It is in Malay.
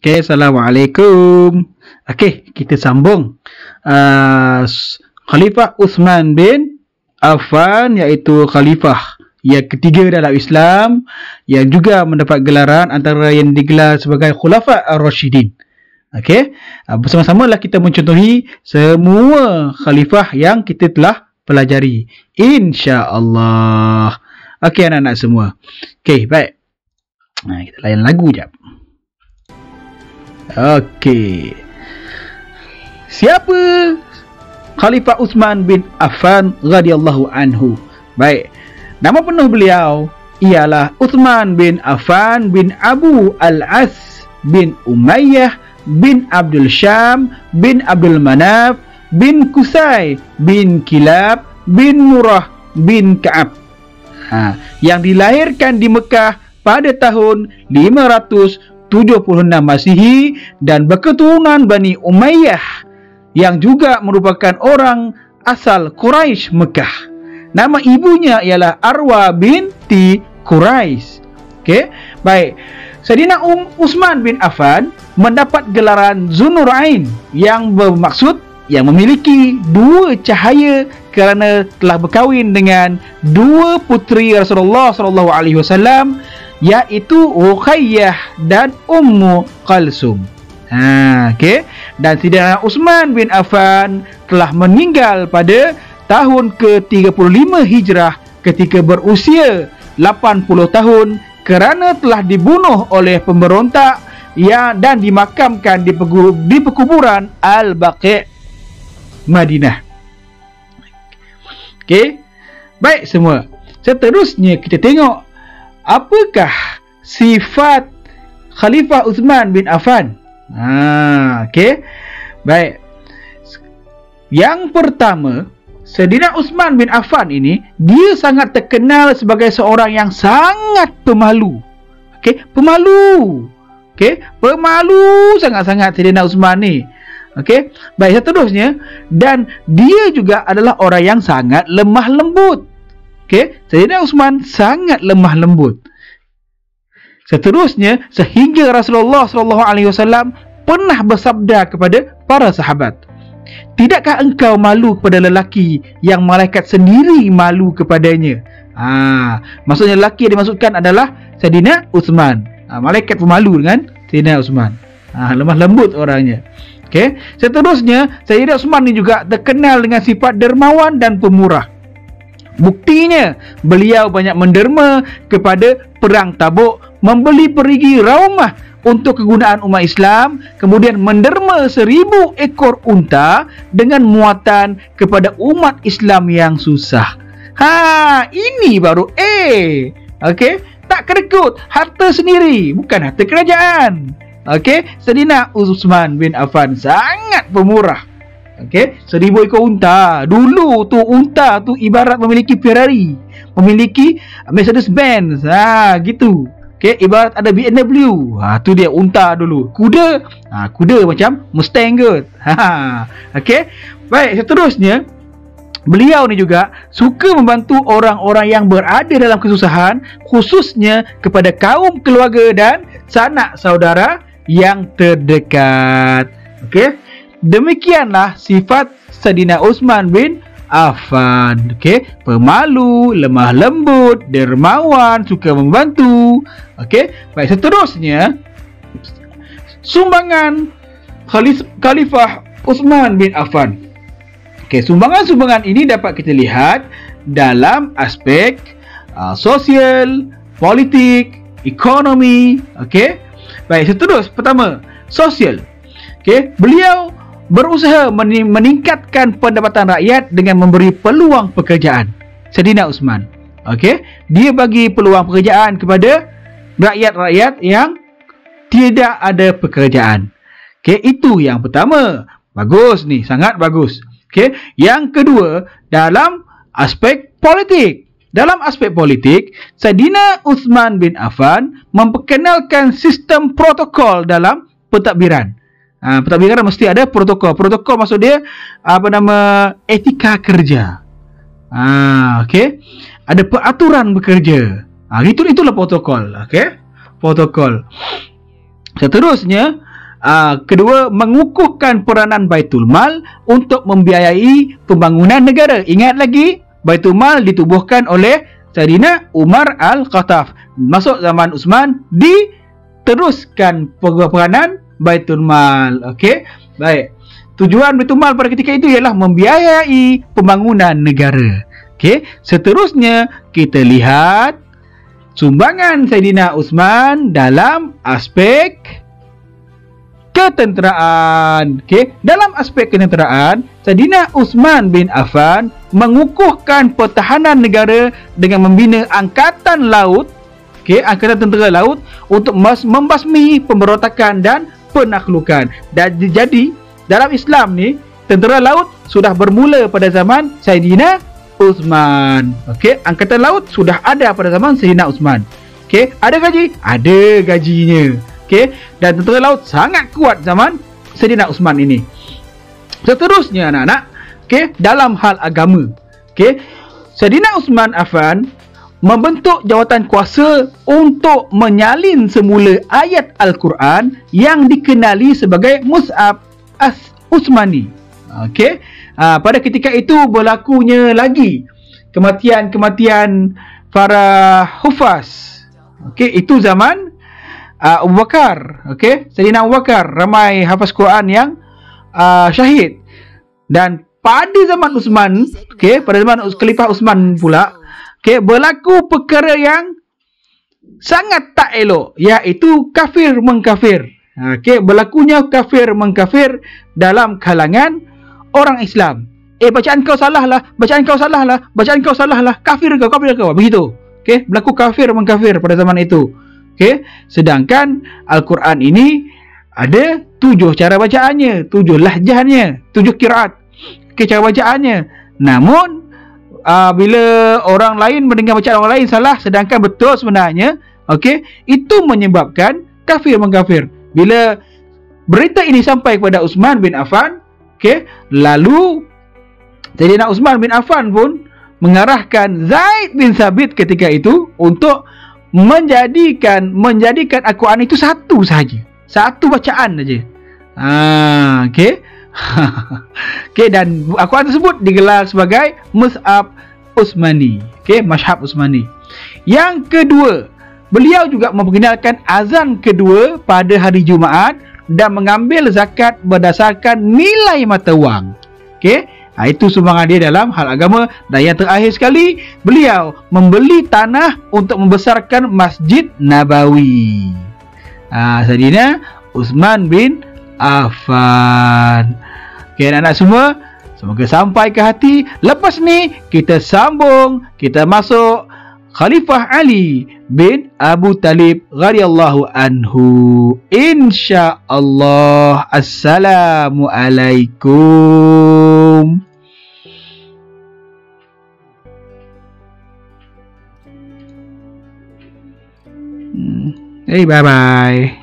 Okay, Assalamualaikum. Okay, kita sambung. Khalifah Uthman bin Affan, iaitu khalifah yang ketiga dalam Islam, yang juga mendapat gelaran antara yang digelar sebagai Khulafa Ar-Rashidin. Okay, bersama-samalah kita mencontohi semua khalifah yang kita telah pelajari, insya-Allah. Okay, anak-anak semua. Okay, baik. Kita layan lagu jap. Okey. Siapa Khalifah Uthman bin Affan radhiyallahu anhu? Baik. Nama penuh beliau ialah Uthman bin Affan bin Abu Al-As bin Umayyah bin Abdul Syam bin Abdul Manaf bin Qusay bin Kilab bin Murrah bin Ka'ab. Yang dilahirkan di Mekah pada tahun 576 Masihi dan berketurunan Bani Umayyah, yang juga merupakan orang asal Quraisy Mekah. Nama ibunya ialah Arwa binti Quraisy. Okey, baik. Sayyidina Uthman bin Affan mendapat gelaran Zunurain, yang bermaksud yang memiliki dua cahaya, kerana telah berkahwin dengan dua puteri Rasulullah SAW, iaitu Ruqayyah dan Ummu Kalsum. Okay. Dan Sayyidina Uthman bin Affan telah meninggal pada tahun ke-35 Hijrah ketika berusia 80 tahun kerana telah dibunuh oleh pemberontak dan dimakamkan di perkuburan Al-Baqi' Madinah. Okay. Baik semua. Seterusnya kita tengok apakah sifat Khalifah Uthman bin Affan. Okey. Baik. Yang pertama, Sayyidina Uthman bin Affan ini, dia sangat terkenal sebagai seorang yang sangat pemalu. Okey, pemalu. Okey, pemalu sangat-sangat Sayyidina Uthman ni. Okey. Baik, seterusnya, dan dia juga adalah orang yang sangat lemah lembut. Okey, Sayyidina Uthman sangat lemah lembut. Seterusnya, sehingga Rasulullah SAW pernah bersabda kepada para sahabat, "Tidakkah engkau malu kepada lelaki yang malaikat sendiri malu kepadanya?" Maksudnya lelaki yang dimaksudkan adalah Sayyidina Uthman. Malaikat pun malu dengan Sayyidina Uthman. Lemah lembut orangnya. Okey, seterusnya Sayyidina Uthman ni juga terkenal dengan sifat dermawan dan pemurah. Buktinya, beliau banyak menderma kepada perang Tabuk, membeli perigi raumah untuk kegunaan umat Islam, kemudian menderma 1000 ekor unta dengan muatan kepada umat Islam yang susah. Ini baru okey, tak kerekut, harta sendiri, bukan harta kerajaan. Okey, Sayyidina Uthman bin Affan sangat pemurah. Okey, 1000 ekor unta. Dulu tu unta tu ibarat memiliki Ferrari, memiliki Mercedes Benz. Gitu. Okey, ibarat ada BMW. Tu dia unta dulu. Kuda, kuda macam Mustang kot. Okey. Baik, seterusnya beliau ni juga suka membantu orang-orang yang berada dalam kesusahan, khususnya kepada kaum keluarga dan sanak saudara yang terdekat. Okey. Demikianlah sifat Sayyidina Uthman bin Affan. Okey, pemalu, lemah lembut, dermawan, suka membantu. Okey, baik, seterusnya sumbangan Khalifah Uthman bin Affan. Okey, sumbangan-sumbangan ini dapat kita lihat dalam aspek sosial, politik, ekonomi. Okey. Baik, seterusnya pertama, sosial. Okey, beliau berusaha meningkatkan pendapatan rakyat dengan memberi peluang pekerjaan. Sayyidina Uthman. Okey, dia bagi peluang pekerjaan kepada rakyat-rakyat yang tidak ada pekerjaan. Okey, itu yang pertama. Bagus ni, sangat bagus. Okey, yang kedua, dalam aspek politik. Dalam aspek politik, Sayyidina Uthman bin Affan memperkenalkan sistem protokol dalam pentadbiran. Pentadbiran mesti ada protokol. Protokol maksud dia etika kerja. Okey. Ada peraturan bekerja. Itulah protokol. Okey. Protokol. Seterusnya, Kedua, mengukuhkan peranan Baitul Mal untuk membiayai pembangunan negara. Ingat lagi, Baitul Mal ditubuhkan oleh Saidina Umar Al-Khattab. Masuk zaman Uthman, diteruskan peranan Baitul Mal. Okey, baik. Tujuan Baitul Mal pada ketika itu ialah membiayai pembangunan negara. Okey, seterusnya kita lihat sumbangan Saidina Uthman dalam aspek ketenteraan. Okey, dalam aspek ketenteraan, Saidina Uthman bin Affan mengukuhkan pertahanan negara dengan membina angkatan laut, angkatan tentera laut untuk membasmi pemberontakan dan penaklukan. Dan jadi dalam Islam ni, tentera laut sudah bermula pada zaman Saidina Uthman. Angkatan laut sudah ada pada zaman Saidina Uthman. Ada gaji? Ada gajinya. Dan tentera laut sangat kuat zaman Saidina Uthman ini. Seterusnya anak-anak, dalam hal agama, Saidina Uthman Affan membentuk jawatan kuasa untuk menyalin semula ayat Al-Quran yang dikenali sebagai Mushaf Uthmani. Pada ketika itu berlakunya lagi kematian para hufaz. Itu zaman Abu Bakar. Saidina Abu Bakar, ramai hafaz Quran yang syahid. Dan pada zaman Uthman, pada zaman Khalifah Uthman pula, berlaku perkara yang sangat tak elok, iaitu kafir mengkafir. Berlakunya kafir mengkafir dalam kalangan orang Islam. Bacaan kau salah lah, bacaan kau salah lah, bacaan kau salah lah, kafir kau, begitu. Berlaku kafir mengkafir pada zaman itu. Sedangkan Al-Quran ini ada 7 cara bacaannya, 7 lahjahnya, 7 qiraat cara bacaannya. Namun bila orang lain mendengar bacaan orang lain salah sedangkan betul sebenarnya, itu menyebabkan kafir mengkafir. Bila berita ini sampai kepada Uthman bin Affan, lalu Saidina Uthman bin Affan pun mengarahkan Zaid bin Thabit ketika itu untuk menjadikan Al-Quran itu satu sahaja, satu bacaan saja. Dan Al-Quran tersebut digelar sebagai Mushaf Uthmani. Mushaf Uthmani. Yang kedua, beliau juga memperkenalkan azan kedua pada hari Jumaat dan mengambil zakat berdasarkan nilai mata wang. Itu sumbangan dia dalam hal agama. Dan yang terakhir sekali, beliau membeli tanah untuk membesarkan Masjid Nabawi. Saidina Uthman bin Affan. Anak-anak semua, semoga sampai ke hati. Lepas ni kita sambung, kita masuk Khalifah Ali bin Abu Talib radhiyallahu anhu. InsyaAllah. Assalamualaikum. Bye-bye.